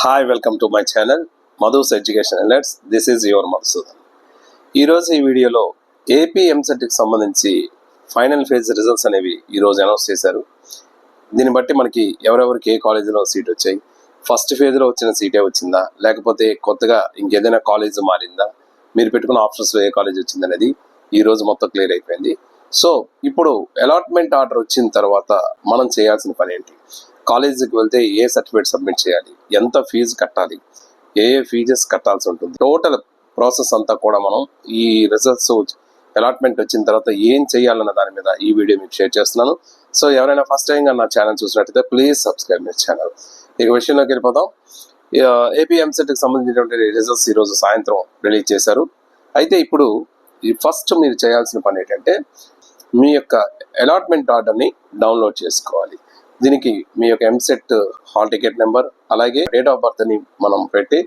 Hi, welcome to my channel Madhu's education alerts. This is your Madhusudan. ఈరోజు ఈ వీడియోలో AP ఎంసెట్కి సంబంధించి ఫైనల్ ఫేజ్ రిజల్ట్స్ అనేవి ఈరోజు అనౌన్స్ చేశారు. దీన్ని బట్టి మనకి ఎవరెవరికి ఏ కాలేజీలో సీట్ వచ్చాయి, ఫస్ట్ ఫేజ్లో వచ్చిన సీటే వచ్చిందా, లేకపోతే కొత్తగా ఇంకేదైనా కాలేజ్ మారిందా, మీరు పెట్టుకున్న ఆప్షన్స్లో ఏ కాలేజ్ వచ్చింది అనేది ఈరోజు మొత్తం క్లియర్ అయిపోయింది. సో ఇప్పుడు అలాట్మెంట్ ఆర్డర్ వచ్చిన తర్వాత మనం చేయాల్సిన పని ఏంటి, కాలేజీకి వెళ్తే ఏ సర్టిఫికేట్ సబ్మిట్ చేయాలి, ఎంత ఫీజు కట్టాలి, ఏ ఫీజెస్ కట్టాల్సి ఉంటుంది, టోటల్ ప్రాసెస్ అంతా కూడా మనం ఈ రిజల్ట్స్ అలాట్మెంట్ వచ్చిన తర్వాత ఏం చేయాలన్న దాని మీద ఈ వీడియో మీకు షేర్ చేస్తున్నాను. సో ఎవరైనా ఫస్ట్ టైంగా నా ఛానల్ చూసినట్టయితే ప్లీజ్ సబ్స్క్రైబ్ మై ఛానల్. ఇక విషయంలోకి వెళ్ళిపోతాం. ఏపీ ఎంసెట్కి సంబంధించినటువంటి రిజల్ట్స్ ఈరోజు సాయంత్రం రిలీజ్ చేశారు. అయితే ఇప్పుడు ఈ ఫస్ట్ మీరు చేయాల్సిన పని ఏంటంటే మీ యొక్క అలాట్మెంట్ ఆర్డర్ని డౌన్లోడ్ చేసుకోవాలి. దీనికి మీ యొక్క ఎంసెట్ హాల్ టికెట్ నెంబర్ అలాగే డేట్ ఆఫ్ బర్త్ని మనం పెట్టి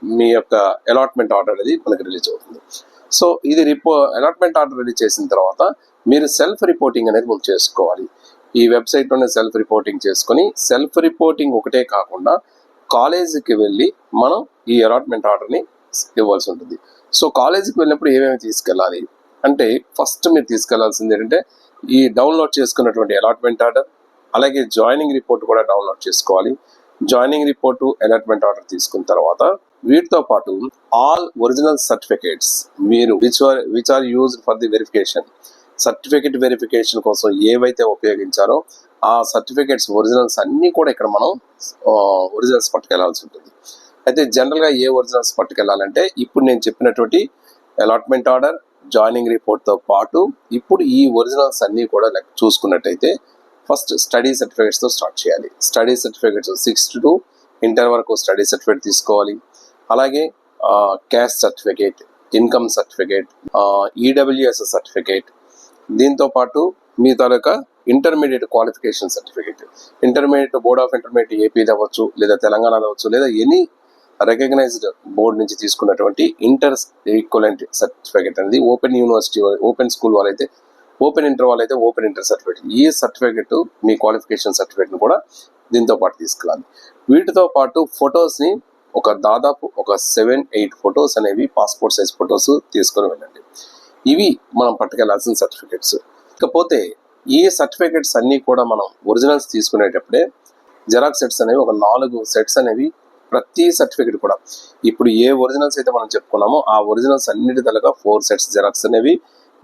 మీ యొక్క అలాట్మెంట్ ఆర్డర్ అనేది మనకి రిలీజ్ అవుతుంది. సో ఇది అలాట్మెంట్ ఆర్డర్ రిలీజ్ చేసిన తర్వాత మీరు సెల్ఫ్ రిపోర్టింగ్ అనేది ముందు చేసుకోవాలి. ఈ వెబ్సైట్లోనే సెల్ఫ్ రిపోర్టింగ్ చేసుకొని, సెల్ఫ్ రిపోర్టింగ్ ఒకటే కాకుండా కాలేజీకి వెళ్ళి మనం ఈ అలాట్మెంట్ ఆర్డర్ని ఇవ్వాల్సి ఉంటుంది. సో కాలేజీకి వెళ్ళినప్పుడు ఏమేమి తీసుకెళ్ళాలి అంటే, ఫస్ట్ మీరు తీసుకెళ్లాల్సింది ఏంటంటే ఈ డౌన్లోడ్ చేసుకున్నటువంటి అలాట్మెంట్ ఆర్డర్, అలాగే జాయినింగ్ రిపోర్ట్ కూడా డౌన్లోడ్ చేసుకోవాలి. జాయినింగ్ రిపోర్టు, అలాట్మెంట్ ఆర్డర్ తీసుకున్న తర్వాత వీటితో పాటు ఆల్ ఒరిజినల్ సర్టిఫికేట్స్ మీరు which are used for the verification, certificate verification కోసం ఏవైతే ఉపయోగించారో ఆ సర్టిఫికేట్స్ ఒరిజినల్స్ అన్నీ కూడా ఇక్కడ మనం ఒరిజినల్స్ పట్టుకెళ్లాల్సి ఉంటుంది. అయితే జనరల్గా ఏ ఒరిజినల్స్ పట్టుకెళ్ళాలంటే, ఇప్పుడు నేను చెప్పినటువంటి అలాట్మెంట్ ఆర్డర్, జాయినింగ్ రిపోర్ట్తో పాటు ఇప్పుడు ఈ ఒరిజినల్స్ అన్నీ కూడా చూసుకున్నట్టయితే ఫస్ట్ స్టడీ సర్టిఫికేట్స్తో స్టార్ట్ చేయాలి. Study certificates 6th to inter వరకు స్టడీ సర్టిఫికేట్ తీసుకోవాలి. అలాగే caste certificate, income certificate, EWS certificate, దీంతో పాటు మీ తాలూకా intermediate qualification certificate, intermediate board of intermediate ఏపీది అవ్వచ్చు, లేదా తెలంగాణ అవ్వచ్చు, లేదా ఎనీ రికగ్నైజ్డ్ బోర్డ్ నుంచి తీసుకున్నటువంటి ఇంటర్ ఈక్వలెంట్ సర్టిఫికేట్ అనేది, ఓపెన్ యూనివర్సిటీ ఓపెన్ స్కూల్ వాళ్ళైతే ఓపెన్ ఇంటర్ వాళ్ళైతే ఓపెన్ ఇంటర్ సర్టిఫికేట్, ఈ సర్టిఫికేట్ మీ క్వాలిఫికేషన్ సర్టిఫికేట్ని కూడా దీంతో పాటు తీసుకెళ్ళాలి. వీటితో పాటు ఫొటోస్ని దాదాపు ఒక 7-8 ఫొటోస్ అనేవి పాస్పోర్ట్ సైజ్ ఫొటోస్ తీసుకొని వెళ్ళండి. ఇవి మనం పట్టుకెళ్లాల్సిన సర్టిఫికేట్స్. ఇకపోతే ఈ సర్టిఫికేట్స్ అన్నీ కూడా మనం ఒరిజినల్స్ తీసుకునేటప్పుడే జెరాక్స్ సెట్స్ అనేవి ఒక 4 సెట్స్ అనేవి, ప్రతి సర్టిఫికేట్ కూడా ఇప్పుడు ఏ ఒరిజినల్స్ అయితే మనం చెప్పుకున్నామో ఆ ఒరిజినల్స్ అన్నిటి తలగా 4 సెట్స్ జెరాక్స్ అనేవి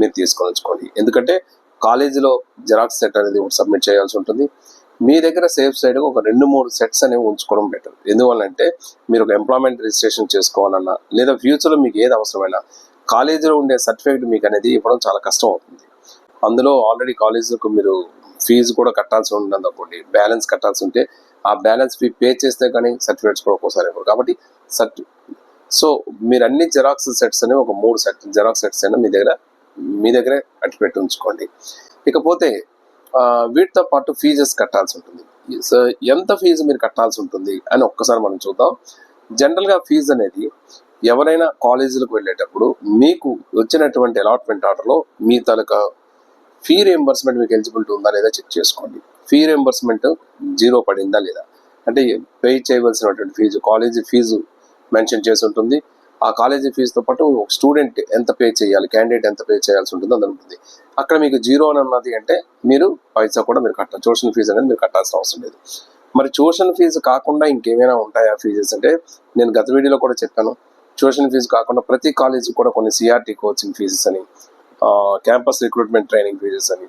మీరు తీసుకొని ఉంచుకోండి. ఎందుకంటే కాలేజీలో జెరాక్స్ సెట్ అనేది సబ్మిట్ చేయాల్సి ఉంటుంది. మీ దగ్గర సేఫ్ సైడ్ ఒక 2-3 సెట్స్ అనేవి ఉంచుకోవడం బెటర్. ఎందువల్లంటే మీరు ఒక ఎంప్లాయ్మెంట్ రిజిస్ట్రేషన్ చేసుకోవాలన్నా, లేదా ఫ్యూచర్లో మీకు ఏది అవసరమైనా కాలేజీలో ఉండే సర్టిఫికేట్ మీకు అనేది ఇవ్వడం చాలా కష్టం అవుతుంది. అందులో ఆల్రెడీ కాలేజీలకు మీరు ఫీజు కూడా కట్టాల్సి ఉంటుంది అనుకోండి, బ్యాలెన్స్ కట్టాల్సి ఉంటే ఆ బ్యాలెన్స్ ఫీ పే చేస్తే కానీ సర్టిఫికేట్స్ కూడా ఒక్కోసారి ఇవ్వరు. కాబట్టి సో మీరు అన్ని జెరాక్స్ సెట్స్ అనేవి ఒక 3 జెరాక్స్ సెట్స్ అయినా మీ దగ్గరే అట్టి పెట్టి ఉంచుకోండి. ఇకపోతే వీటితో పాటు ఫీజెస్ కట్టాల్సి ఉంటుంది. సో ఎంత ఫీజు మీరు కట్టాల్సి ఉంటుంది అని ఒక్కసారి మనం చూద్దాం. జనరల్గా ఫీజు అనేది ఎవరైనా కాలేజీలకు వెళ్ళేటప్పుడు మీకు వచ్చినటువంటి అలాట్మెంట్ ఆర్డర్లో మీ తాలూకా ఫీ రియంబర్స్మెంట్ మీకు ఎలిజిబిలిటీ ఉందా లేదా చెక్ చేసుకోండి. ఫీ రియంబర్స్మెంట్ 0 పడిందా లేదా, అంటే పే చేయవలసినటువంటి ఫీజు, కాలేజీ ఫీజు మెన్షన్ చేసి ఉంటుంది. ఆ కాలేజీ ఫీజుతో పాటు ఒక స్టూడెంట్ ఎంత పే చేయాలి, క్యాండిడేట్ ఎంత పే చేయాల్సి ఉంటుందో అది ఉంటుంది. అక్కడ మీకు 0 అని అన్నది అంటే మీరు పైసా కూడా మీరు కట్టాలి, ట్యూషన్ ఫీజు అనేది మీరు కట్టాల్సిన అవసరం లేదు. మరి ట్యూషన్ ఫీజు కాకుండా ఇంకేమైనా ఉంటాయా ఫీజెస్ అంటే, నేను గత వీడియోలో కూడా చెప్పాను. ట్యూషన్ ఫీజు కాకుండా ప్రతి కాలేజీ కూడా కొన్ని సిఆర్టీ కోచింగ్ ఫీజెస్ అని, క్యాంపస్ రిక్రూట్మెంట్ ట్రైనింగ్ ఫీజెస్ అని,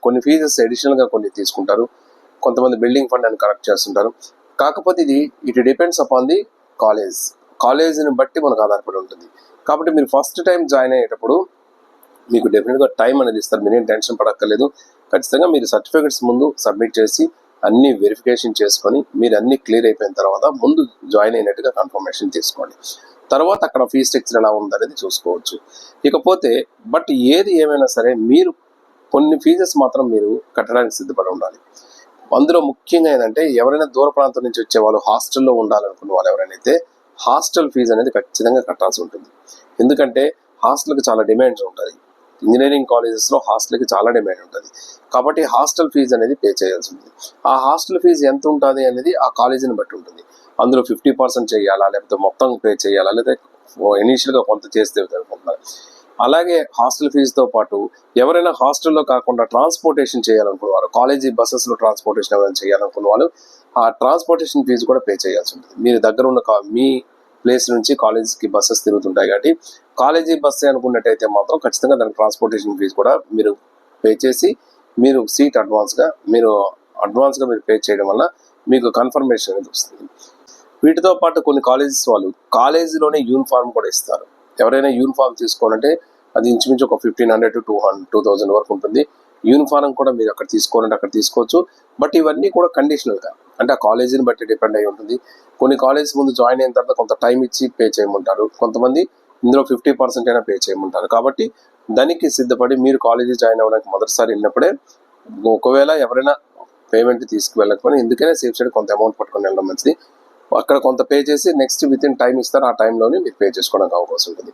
కొన్ని ఫీజెస్ అడిషనల్గా కొన్ని తీసుకుంటారు. కొంతమంది బిల్డింగ్ ఫండ్ అని కలెక్ట్ చేస్తుంటారు. కాకపోతే ఇట్ డిపెండ్స్ అపాన్ ది కాలేజీని బట్టి మనకు ఆధారపడి ఉంటుంది. కాబట్టి మీరు ఫస్ట్ టైం జాయిన్ అయ్యేటప్పుడు మీకు డెఫినెట్గా టైం అనేది ఇస్తారు, మీరేం టెన్షన్ పడక్కర్లేదు. ఖచ్చితంగా మీరు సర్టిఫికేట్స్ ముందు సబ్మిట్ చేసి అన్ని వెరిఫికేషన్ చేసుకొని మీరు అన్ని క్లియర్ అయిపోయిన తర్వాత ముందు జాయిన్ అయినట్టుగా కన్ఫర్మేషన్ తీసుకోండి. తర్వాత అక్కడ ఫీ స్ట్రక్చర్ ఎలా ఉందనేది చూసుకోవచ్చు. ఇకపోతే ఏది ఏమైనా సరే మీరు కొన్ని ఫీజెస్ మాత్రం మీరు కట్టడానికి సిద్ధపడి ఉండాలి. అందులో ముఖ్యంగా ఏంటంటే, ఎవరైనా దూర ప్రాంతం నుంచి వచ్చే వాళ్ళు, హాస్టల్లో ఉండాలనుకున్న వాళ్ళు ఎవరైనా హాస్టల్ ఫీజు అనేది ఖచ్చితంగా కట్టాల్సి ఉంటుంది. ఎందుకంటే హాస్టల్కి చాలా డిమాండ్స్ ఉంటుంది. ఇంజనీరింగ్ కాలేజెస్లో హాస్టల్కి చాలా డిమాండ్ ఉంటుంది. కాబట్టి హాస్టల్ ఫీజు అనేది పే చేయాల్సి ఉంటుంది. ఆ హాస్టల్ ఫీజు ఎంత ఉంటుంది అనేది ఆ కాలేజీని బట్టి ఉంటుంది. అందులో 50% చేయాలా, లేకపోతే మొత్తం పే చేయాలా, లేకపోతే ఇనీషియల్గా కొంత చేస్తే అనుకుంటున్నారు. అలాగే హాస్టల్ ఫీజుతో పాటు ఎవరైనా హాస్టల్లో కాకుండా ట్రాన్స్పోర్టేషన్ చేయాలనుకున్న వాళ్ళు, కాలేజీ బస్సెస్లో ట్రాన్స్పోర్టేషన్ ఎవరైనా చేయాలనుకున్న వాళ్ళు ఆ ట్రాన్స్పోర్టేషన్ ఫీజు కూడా పే చేయాల్సి ఉంటుంది. మీరు దగ్గర ఉన్న మీ ప్లేస్ నుంచి కాలేజీకి బస్సెస్ తిరుగుతుంటాయి కాబట్టి కాలేజీ బస్సే అనుకున్నట్టయితే మాత్రం ఖచ్చితంగా దానికి ట్రాన్స్పోర్టేషన్ ఫీజు కూడా మీరు పే చేసి మీరు సీట్ అడ్వాన్స్గా మీరు పే చేయడం వల్ల మీకు కన్ఫర్మేషన్ అనేది వస్తుంది. వీటితో పాటు కొన్ని కాలేజెస్ వాళ్ళు కాలేజీలోనే యూనిఫామ్ కూడా ఇస్తారు. ఎవరైనా యూనిఫామ్ తీసుకోవాలంటే అది ఇంచుమించు ఒక 1500 to 2000 వరకు ఉంటుంది. యూనిఫామ్ కూడా మీరు అక్కడ తీసుకోవాలంటే అక్కడ తీసుకోవచ్చు. బట్ ఇవన్నీ కూడా కండిషనల్గా, అంటే ఆ కాలేజీని బట్టి డిపెండ్ అయి ఉంటుంది. కొన్ని కాలేజెస్ ముందు జాయిన్ అయిన తర్వాత కొంత టైం ఇచ్చి పే చేయమంటారు, కొంతమంది ఇందులో 50% అయినా పే చేయమంటారు. కాబట్టి దానికి సిద్ధపడి మీరు కాలేజీ జాయిన్ అవ్వడానికి మొదటిసారి వెళ్ళినప్పుడే ఒకవేళ ఎవరైనా పేమెంట్ తీసుకువెళ్ళకపోయినా ఎందుకైనా సేఫ్ సైడ్ కొంత అమౌంట్ పట్టుకొని వెళ్ళడం మంచిది. అక్కడ కొంత పే చేసి నెక్స్ట్ విత్ ఇన్ టైం ఇస్తారు, ఆ టైంలోనే మీరు పే చేసుకోవడానికి అవకాశం ఉంటుంది.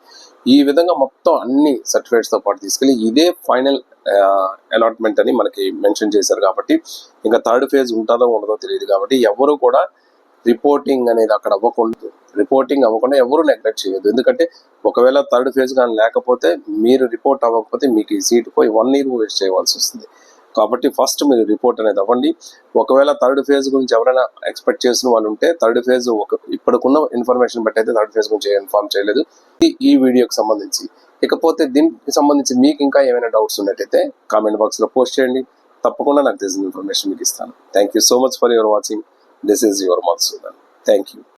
ఈ విధంగా మొత్తం అన్ని సర్టిఫికేట్స్తో పాటు తీసుకెళ్ళి ఇదే ఫైనల్ అలాట్మెంట్ అని మనకి మెన్షన్ చేశారు. కాబట్టి ఇంకా థర్డ్ ఫేజ్ ఉంటుందో ఉండదో తెలియదు. కాబట్టి ఎవరు కూడా రిపోర్టింగ్ అనేది అక్కడ అవ్వకుండా ఎవరు నెగ్లెక్ట్ చేయొద్దు. ఎందుకంటే ఒకవేళ థర్డ్ ఫేజ్ కానీ లేకపోతే మీరు రిపోర్ట్ అవ్వకపోతే మీకు ఈ సీట్ పోయి 1 year వేస్ట్ చేయవలసి వస్తుంది. కాబట్టి ఫస్ట్ మీరు రిపోర్ట్ అనేది అవ్వండి. ఒకవేళ థర్డ్ ఫేజ్ గురించి ఎవరైనా ఎక్స్పెక్ట్ చేసిన వాళ్ళు ఉంటే థర్డ్ ఫేజ్ ఇప్పటికున్న ఇన్ఫర్మేషన్ బట్టి అయితే థర్డ్ ఫేజ్ గురించి ఇన్ఫార్మ్ చేయలేదు ఈ వీడియోకి సంబంధించి. ఇకపోతే దీనికి సంబంధించి మీకు ఇంకా ఏమైనా డౌట్స్ ఉన్నట్టయితే కామెంట్ బాక్స్లో పోస్ట్ చేయండి. తప్పకుండా నాకు తెలిసిన ఇన్ఫర్మేషన్ మీకు ఇస్తాను. Thank you so much for your watching. This is your Madhusudan. Thank you.